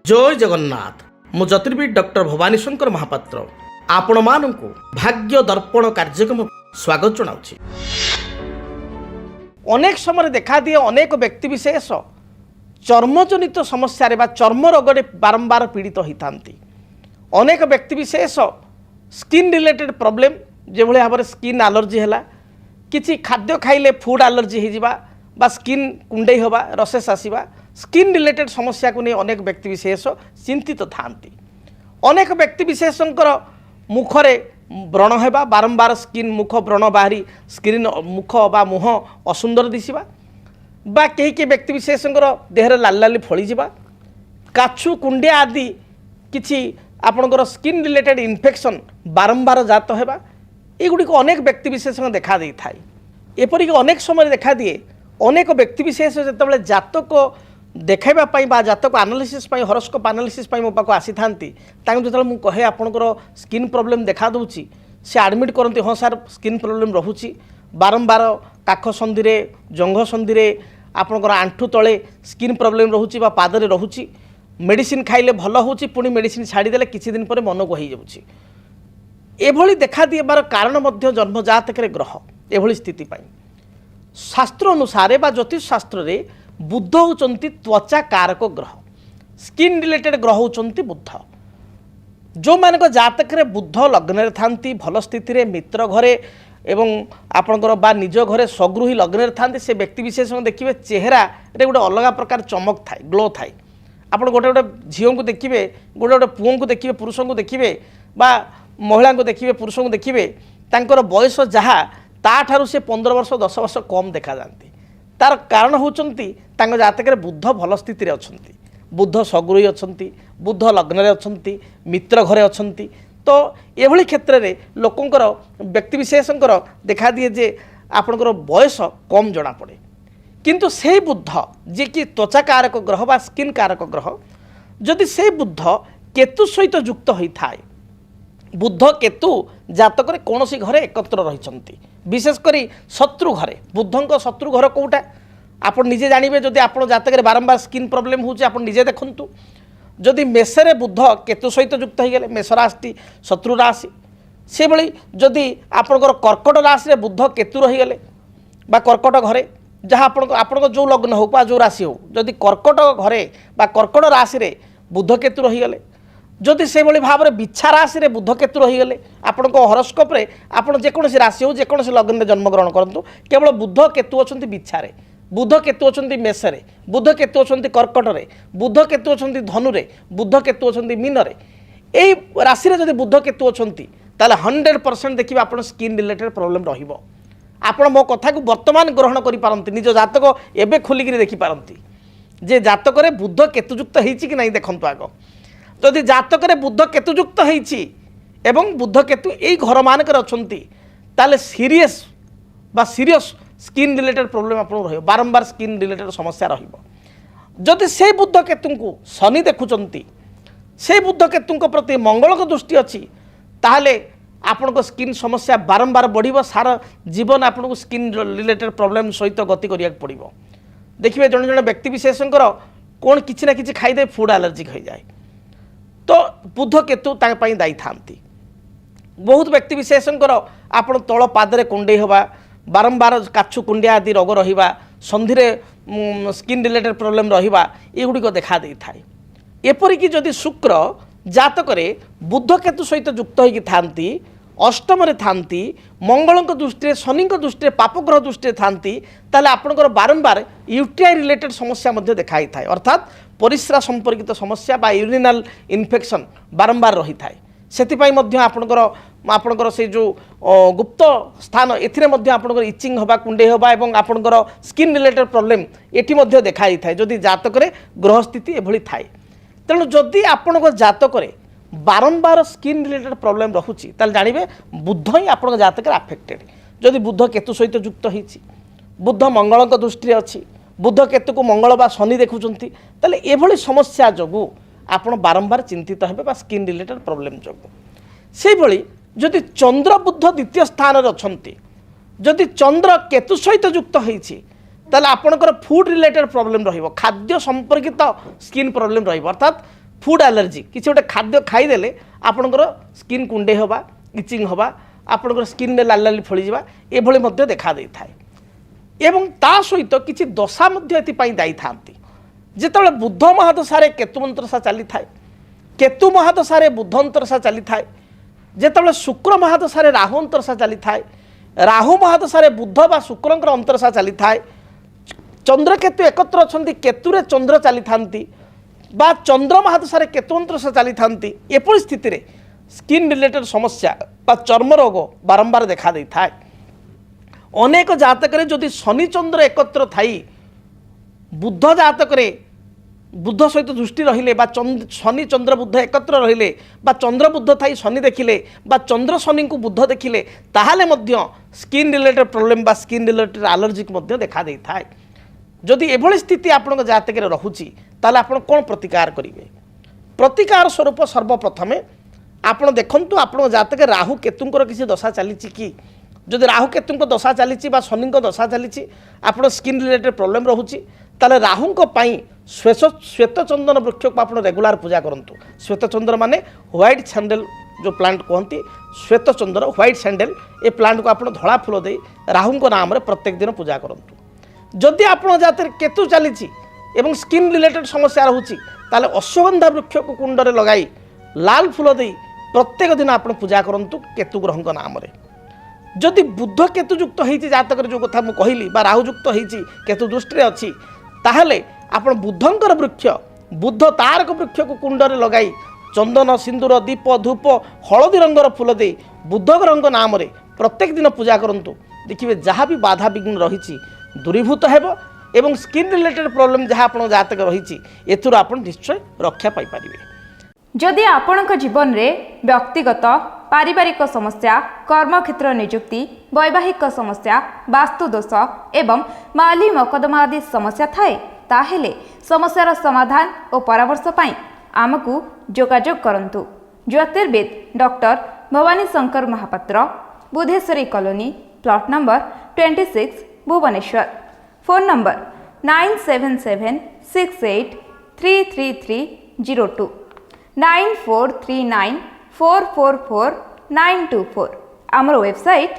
जय जगन्नाथ मु ज्योतिर्विद डॉक्टर भवानी शंकर महापात्र आपण मानू भाग्य दर्पण कार्यक्रम स्वागत जनाऊँ। अनेक समय देखा दिए अनेक व्यक्तिविशेष चर्मजनित समस्या बा चर्म रोगे बारंबार पीड़ित होता। अनेक व्यक्तिविशेष स्किन रिलेटेड प्रॉब्लम जो भाव में स्किन एलर्जी है किसी खाद्य खाइले फूड एलर्जी हो स्किन कुंडई हवा रसेस आसवा स्किन रिलेटेड समस्या को नहीं अनेक व्यक्तिविशेष चिंतित था। अनेक व्यक्तिविशेषकर मुखरे व्रण होगा बारंबार स्किन मुख व्रण बाहरी स्क्रीन मुख बा मुह असुंदर दिशा बा कई व्यक्तिविशेषकर देहर लाल लाली फलीजा काछु कुंडिया आदि किछि आपणकर स्किन रिलेटेड इन्फेक्शन बारंबार जात होगा युड़िक अनेक व्यक्तिविशेष देखा दे था। एपरिक अनेक समय देखा दिए अनेक व्यक्तिविशेष जो जातक देखाइबा बा जातक एनालिसिस हॉरोस्कोप एनालिसिस मो पाक आसी था जो मुझे कहे आपंकर स्किन प्रॉब्लम देखा दूची से एडमिट करती हाँ सार स्किन प्रॉब्लम रोचे बारंबार काख संधि जंघ संधि आपंकर आंठू तले स्किन प्रॉब्लम रोचे पादरे रोचे मेडिसिन खाइले भल हो पुणी मेडिसिन छाड़ीदे किसी दिन पर मन को हो जाऊँगी। एभली देखा दिबार कारण जन्मजातक ग्रह एभली स्थिति शास्त्र अनुसार बा ज्योतिष शास्त्र रे बुध होचंती त्वचा कारक ग्रह स्किन रिलेटेड ग्रह होचंती बुध। जो मानक जातक रे बुध लग्न रे थांती भल स्थिति रे मित्र घरे एवं आपणकर बा निज घरे सगृही लग्न रे थांती से व्यक्ति विशेष देखिए चेहरा रे गोटे अलग प्रकार चमक थाए ग्लो थाए। आप गोटे गोटे झील को देखिए गोटे गोटे पुओं को देखिए पुरुष को देखिए बा महिला को देखिए पुरुष को देखिए तांकर बयस जहाँ ताठारु से 15 वर्ष 10 वर्ष कम देखा जाती। तार कारण होचंती तांग जातक बुध भल स्थिति रे अछंती बुध सगृही अछंती बुध लग्न रे अछंती मित्र घरे अछंती। तो एभली क्षेत्र रे लोकंकर व्यक्तिविशेषंकर देखा दिए जे आपनकर बयस कम जना पड़े किंतु से बुध जे कि त्वचा कारक ग्रह बा स्किन कारक ग्रह जदि से बुध केतु सहित युक्त होता है बुध केतु जातक कौन सी घरे एकत्र रही विशेषकर शत्रु घरे बुधंक शत्रु घर कौटा आप निजे जानवे जदि आप जातक बारंबार स्किन प्रॉब्लम होजे देखु जदि मेषरे बुध केतु सहित युक्त हो गले मेष राशि शत्रु राशि से भली जदि आपंकर कर्कट राशि बुध केतु रहीगले बा कर्कट घरे जहाँ आपण जो लग्न हो जो राशि हो जदि कर्कट घरे बा कर्कट राशि रे बुध केतु रहीगले जदि से भली भाव में बिछा राशि रे बुध केतु रहीगले आपण हॉरोस्कोप रे आपण जेकोसी राशि हो जेकोसी लग्न में जन्मग्रहण करंतु केवल बुध केतु अछंती बिछारे बुध केतु अछंती मेषरे बुध केतु अछंती कर्कट रे बुध केतु अछंती धनु रे बुध केतु अछंती मीन रे एई राशि रे जदि बुध केतु अछंती ताले 100% देखिबा आपण स्किन रिलेटेड प्रॉब्लम रहिबो। आपण मो कथा को वर्तमान ग्रहण करि पारंती निज जातक एबे खोलिकिरी देखि पारंती जे जातक रे बुध केतुयुक्त हेछि कि नहीं देखंतु आगो जदि जातक रे बुध केतुयुक्त हेछि एवं बुध केतु एई घर मानकर अछंती ताले सीरियस स्किन रिलेटेड प्रॉब्लम आपन रहिबो बारंबार स्किन रिलेटेड समस्या रहिबो। जदि से बुध केतु को शनि देखुचंती से बुध केतु प्रति मंगल को दृष्टि अच्छी ताहले आपण को स्किन समस्या बारंबार बढ़िबो सारा जीवन आपण को स्किन रिलेटेड प्रॉब्लम सहित गति करिया पड़िबो। देखिए जन जन व्यक्ति विशेषकर कौन किछि ना किछि खाइदे फूड एलर्जी हो जाए तो बुध केतु ताई दायी थांती। बहुत व्यक्ति विशेषकर आपण तल पादरे कुंडई हवा बारंबार काछु कुंडिया आदि रोग रहिबा संधि स्किन रिलेटेड प्रॉब्लम रहिबा एगुड़िक देखा दे थाए। एपरिक जदि शुक्र जातक बुध केतु सहित युक्त होगी थांती अष्टम थांती मंगल दृष्टि शनि दृष्टि पापग्रह दृष्टि थांती ताले आपणकर बारंबार यूटीआई रिलेटेड समस्या देखा था अर्थात परिस्रा संपर्कित समस्या बा यूरिनाल इन्फेक्शन बारंबार रही थाए सेतिपाई मध्य आपणकर से जो गुप्त स्थान एथिरे आपणकर इचिंग हवा कुंडे हवा एवं आपणकर स्किन रिलेटेड प्रॉब्लम एठी मध्य देखा थाए जदि जातक ग्रह स्थिति एभली थाए। तेणु जदि आपणकर जातक बारंबार स्किन रिलेटेड प्रॉब्लम रहुची ताल जानिबे बुध ही आपन जातक अफेक्टेड जदि बुध केतु सहित युक्त होईची बुध मंगल दृष्टि अच्छी बुध केतु को मंगल बा शनि देखुचंती ताले एभली समस्या जगु आपण बारंबार चिंतित हेबे बा स्किन रिलेटेड प्रॉब्लम जगु। से भली जदि चंद्र बुध द्वितीय स्थान रे अछंती जदि चंद्र केतु सहित युक्त होईची ताले आपणकर फूड रिलेटेड प्रॉब्लम रहिबो खाद्य संपर्कित स्किन प्रॉब्लम रहिबो अर्थात फुड एलर्जी किसी गोटे खाद्य खाईदे आपणकर स्किन कुंडे हवा इचिंग हवा आपणकर स्किन में लाल लाली फड़ी जा ये देखा दे थाए एवं ता सहित किसी दशा दायी था जिते बुद्ध महादशा केतु अंतरसा चली थाए केतु महादशा बुद्ध अंतरसा चली थाए जिते शुक्र महादशा राहु अंतरसा चली थाए राहु महादशा बुद्ध बा शुक्र अंतरसा चली थाए चंद्र केतु एकत्र अच्छा केतुरे चंद्र चली थांती बा चंद्र महादशा केतु अंतरसा चली थांती एपरी स्थिति रे स्किन रिलेटेड समस्या बा चर्म रोग बारंबार देखा दे थाए अनेक जातक जदि शनि चंद्र एकत्र थाई बुद्ध जातक बुद्ध सहित दृष्टि रहिले बा शनि चंद्र बुद्ध एकत्र रहिले बा चंद्र बुद्ध थाई शनि देखिले बा चंद्र शनि को बुद्ध देखिले ताहाले मध्य स्किन रिलेटेड प्रॉब्लम बा स्किन रिलेटेड एलर्जिक मध्य देखा दे थाए जदि एभली स्थिति आपन जातक रहुची ताले आपण कोन प्रतिकार करिवे प्रतिकार स्वरूप सर्वप्रथमे आपण देखंतु आपण जातक राहु केतुंकर किसी दशा चली कि जदि राहु केतुंक दशा चली शनि दशा चली आप स्किन रिलेटेड प्रॉब्लम रोचे ताले राहुंक पाई श्वेत चंदन वृक्ष को आप रेगुलर पूजा करूँ श्वेत चंदन माने व्हाइट सैंडल जो प्लांट कहती श्वेत चंदन व्हाइट सैंडल ये प्लांट को आप धड़ा फूल दे राहुंक नाम प्रत्येक दिन पूजा करूँ जदि आप जाते केतु चली स्किन रिलेटेड समस्या रोचे ताले अश्वगंधा वृक्ष को कुंडरे लगाई लाल फूल दे प्रत्येक दिन आप पूजा करूँ केतु ग्रह नाम जदि बुद्ध केतुयुक्त होती जातक जो कथा मुझे कहली राहुयुक्त होती केतु दृष्टि अच्छी ताहले आपण बुद्धंकर वृक्ष बुद्ध तारक वृक्ष को कुंडरे लगाई चंदन सिंदूर दीप धूप हलदी रंगर फूल दे बुद्ध ग्रह नाम प्रत्येक दिन पूजा करूँ देखिए जहाँ भी बाधा विघ्न रही दूरीभूत हेब एवं स्किन रिलेटेड प्रॉब्लम जहाँ आप जातक रही एथुर आप निश्चय रक्षा पाई परिबे। जदि आपणक जीवन में व्यक्तिगत पारिवारिक समस्या कर्मक्षेत्र नियुक्ति वैवाहिक समस्या वास्तुदोष एवं माली मकदमा आदि समस्या थाए ताहेले समस्यार समाधान और परामर्श पाई आमको जोगाजोग करंतु। ज्योतिर्विद doctor Bhabani Shankar Mahapatra Budheswari colony plot number 26 Bhubaneswar phone number 9776833302 9439444924 आमर वेबसाइट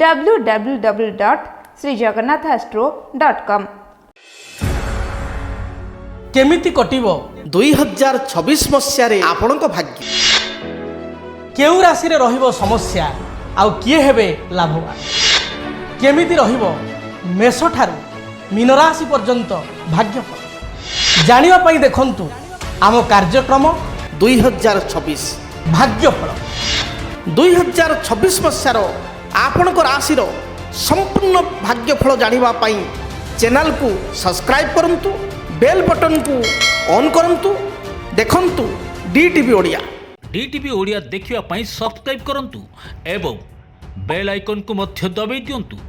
www.srijagannathastro.com। केमिति कटिबो 2026 मसीह आपणक भाग्य केउ राशि रे रहिबो समस्या आउ किए हेबे लाभवान केमिति रहिबो मेष ठारू मीन राशि पर्यंत भाग्यफल जानिबा पई देखंतु आम कार्यक्रम 2026 भाग्यफल 2026 मसीहार आपणक राशि संपूर्ण भाग्यफल जानिबा पई चैनल को सब्सक्राइब करंतु बेल बटन को ऑन करंतु देखंतु डीटीवी ओडिया। डीटीवी ओडिया देखिवा पई सब्सक्राइब करंतु एवं बेल आइकन को मध्य दबाई दियंतु।